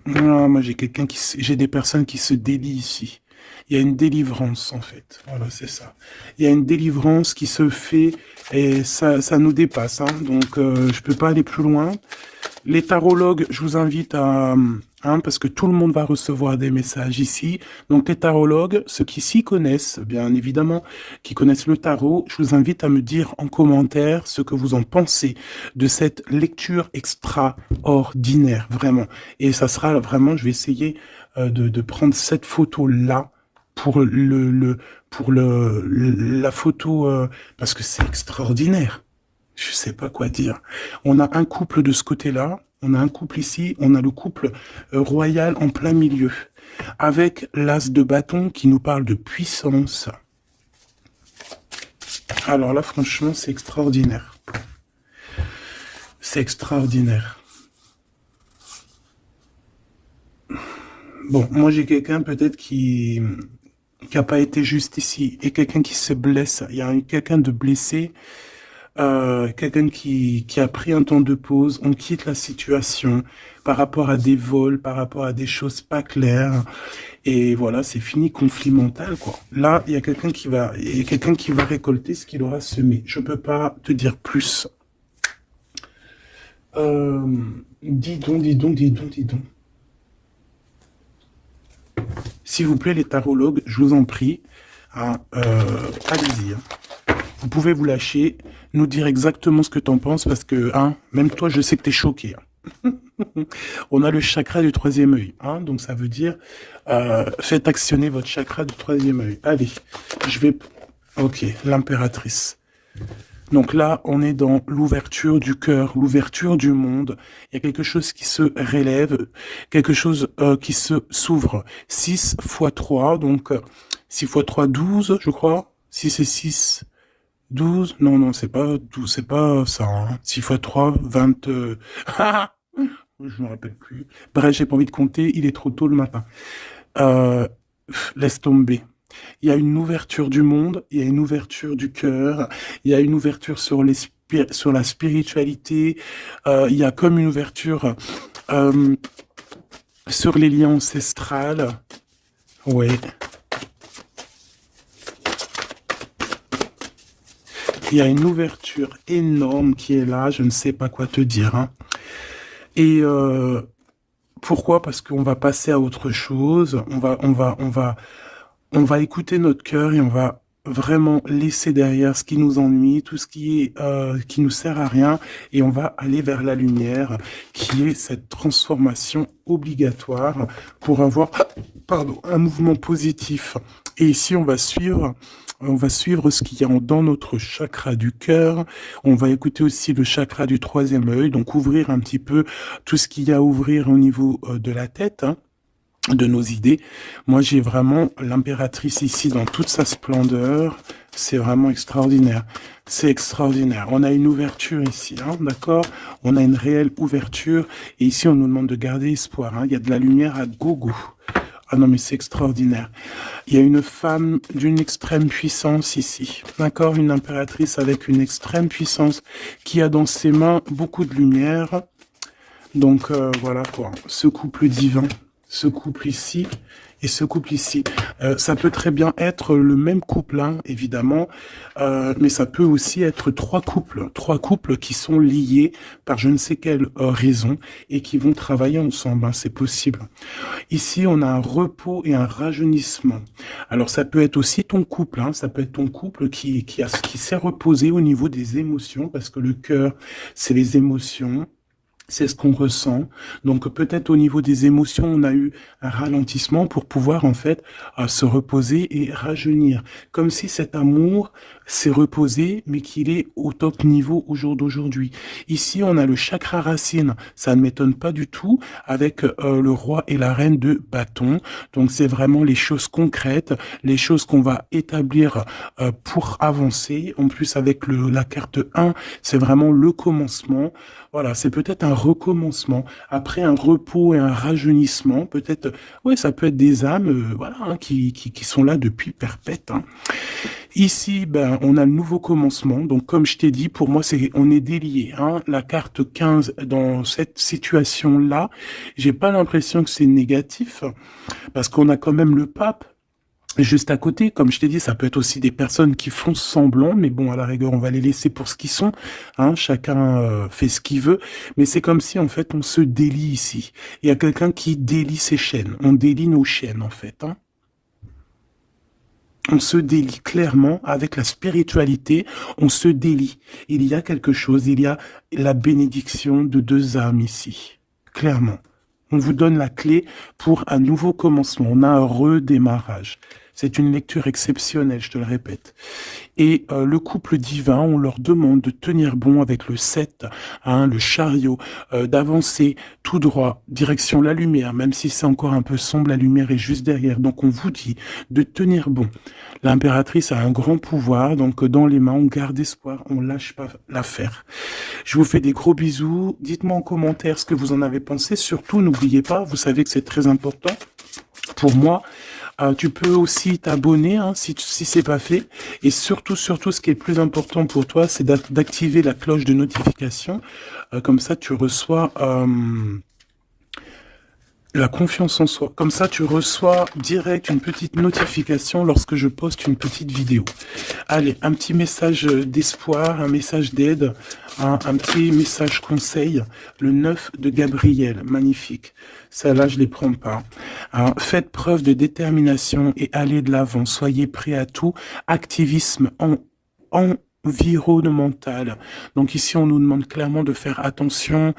Non, moi j'ai des personnes qui se délient ici. Il y a une délivrance en fait. Voilà, c'est ça. Il y a une délivrance qui se fait et ça nous dépasse, hein. Donc je peux pas aller plus loin. Les tarologues, je vous invite à, hein, parce que tout le monde va recevoir des messages ici. Donc les tarologues, ceux qui s'y connaissent, bien évidemment, qui connaissent le tarot, je vous invite à me dire en commentaire ce que vous en pensez de cette lecture extraordinaire, vraiment. Et ça sera vraiment, je vais essayer de prendre cette photo-là pour la photo, parce que c'est extraordinaire. Je sais pas quoi dire. On a un couple de ce côté-là On a un couple ici, on a le couple royal en plein milieu, avec l'as de bâton qui nous parle de puissance. Alors là, franchement, c'est extraordinaire. C'est extraordinaire. Bon, moi j'ai quelqu'un peut-être qui a pas été juste ici, et quelqu'un qui se blesse. Il y a quelqu'un de blessé, quelqu'un qui a pris un temps de pause. On quitte la situation par rapport à des vols, par rapport à des choses pas claires. Et voilà, c'est fini, conflit mental, quoi. Là, il y a quelqu'un qui va récolter ce qu'il aura semé. Je peux pas te dire plus. Dis donc, dis donc, dis donc, dis donc. S'il vous plaît, les tarologues, je vous en prie, hein, allez-y. Hein. Vous pouvez vous lâcher, nous dire exactement ce que t'en penses, parce que, hein, même toi, je sais que t'es choqué. Hein. On a le chakra du troisième œil, hein, donc ça veut dire, faites actionner votre chakra du troisième œil. Allez, je vais... Ok, l'impératrice. Donc là, on est dans l'ouverture du cœur, l'ouverture du monde. Il y a quelque chose qui se relève, quelque chose qui s'ouvre. 6 fois 3, donc 6 fois 3, 12, je crois. 6 et 6, 12. Non, non, c'est pas 12, c'est pas ça. Hein. 6 fois 3, 20... je me rappelle plus. Bref, j'ai pas envie de compter, il est trop tôt le matin. Laisse tomber. Il y a une ouverture du monde, il y a une ouverture du cœur, il y a une ouverture sur sur la spiritualité, il y a comme une ouverture sur les liens ancestrales. Ouais. Il y a une ouverture énorme qui est là, je ne sais pas quoi te dire. Hein. Et pourquoi? Parce qu'on va passer à autre chose, on va écouter notre cœur et on va vraiment laisser derrière ce qui nous ennuie, tout ce qui nous sert à rien, et on va aller vers la lumière, qui est cette transformation obligatoire pour avoir, pardon, un mouvement positif. Et ici, on va suivre ce qu'il y a dans notre chakra du cœur. On va écouter aussi le chakra du troisième œil, donc ouvrir un petit peu tout ce qu'il y a à ouvrir au niveau de la tête, hein, de nos idées. Moi, j'ai vraiment l'impératrice ici dans toute sa splendeur. C'est vraiment extraordinaire. C'est extraordinaire. On a une ouverture ici, hein, d'accord? On a une réelle ouverture. Et ici, on nous demande de garder espoir. Hein. Il y a de la lumière à gogo. Ah non, mais c'est extraordinaire. Il y a une femme d'une extrême puissance ici. D'accord? Une impératrice avec une extrême puissance qui a dans ses mains beaucoup de lumière. Donc, voilà quoi. Ce couple divin. Ce couple ici et ce couple ici. Ça peut très bien être le même couple, hein, évidemment, mais ça peut aussi être trois couples qui sont liés par je ne sais quelle raison et qui vont travailler ensemble, hein, c'est possible. Ici, on a un repos et un rajeunissement. Alors, ça peut être aussi ton couple, hein, ça peut être ton couple qui s'est reposé au niveau des émotions, parce que le cœur, c'est les émotions. C'est ce qu'on ressent. Donc peut-être au niveau des émotions, on a eu un ralentissement pour pouvoir en fait se reposer et rajeunir. Comme si cet amour s'est reposé, mais qu'il est au top niveau au jour d'aujourd'hui. Ici, on a le chakra racine. Ça ne m'étonne pas du tout avec le roi et la reine de bâton. Donc c'est vraiment les choses concrètes, les choses qu'on va établir pour avancer. En plus avec la carte 1, c'est vraiment le commencement. Voilà, c'est peut-être un recommencement, après un repos et un rajeunissement, peut-être, ouais, ça peut être des âmes, voilà, hein, qui sont là depuis perpète. Hein. Ici, ben, on a le nouveau commencement, donc comme je t'ai dit, pour moi, on est délié. Hein. La carte 15, dans cette situation-là, j'ai pas l'impression que c'est négatif, parce qu'on a quand même le pape, juste à côté, comme je t'ai dit, ça peut être aussi des personnes qui font semblant, mais bon, à la rigueur, on va les laisser pour ce qu'ils sont. Hein, chacun fait ce qu'il veut, mais c'est comme si en fait on se délie ici. Il y a quelqu'un qui délie ses chaînes. On délie nos chaînes en fait. Hein. On se délie clairement avec la spiritualité. On se délie. Il y a quelque chose. Il y a la bénédiction de deux âmes ici. Clairement. On vous donne la clé pour un nouveau commencement. On a un redémarrage. C'est une lecture exceptionnelle, je te le répète. Et le couple divin, on leur demande de tenir bon avec le 7, hein, le chariot, d'avancer tout droit, direction la lumière, même si c'est encore un peu sombre, la lumière est juste derrière. Donc on vous dit de tenir bon. L'impératrice a un grand pouvoir, donc dans les mains, on garde espoir, on lâche pas l'affaire. Je vous fais des gros bisous. Dites-moi en commentaire ce que vous en avez pensé. Surtout, n'oubliez pas, vous savez que c'est très important pour moi. Tu peux aussi t'abonner hein, si c'est pas fait. Et surtout, ce qui est le plus important pour toi, c'est d'activer la cloche de notification. Comme ça, tu reçois la confiance en soi. Comme ça, tu reçois direct une petite notification lorsque je poste une petite vidéo. Allez, un petit message d'espoir, un message d'aide, un petit message conseil. Le 9 de Gabriel, magnifique. Celle-là, je les prends pas. Alors, faites preuve de détermination et allez de l'avant. Soyez prêts à tout. Activisme environnemental. Donc ici, on nous demande clairement de faire attention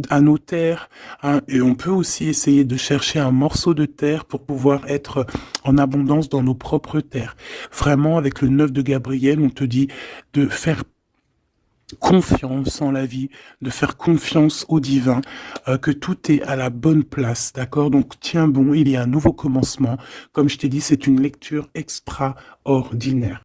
à nos terres, hein, et on peut aussi essayer de chercher un morceau de terre pour pouvoir être en abondance dans nos propres terres. Vraiment, avec le 9 de Gabriel, on te dit de faire confiance en la vie, de faire confiance au divin, que tout est à la bonne place, d'accord? Donc tiens bon, il y a un nouveau commencement. Comme je t'ai dit, c'est une lecture extraordinaire.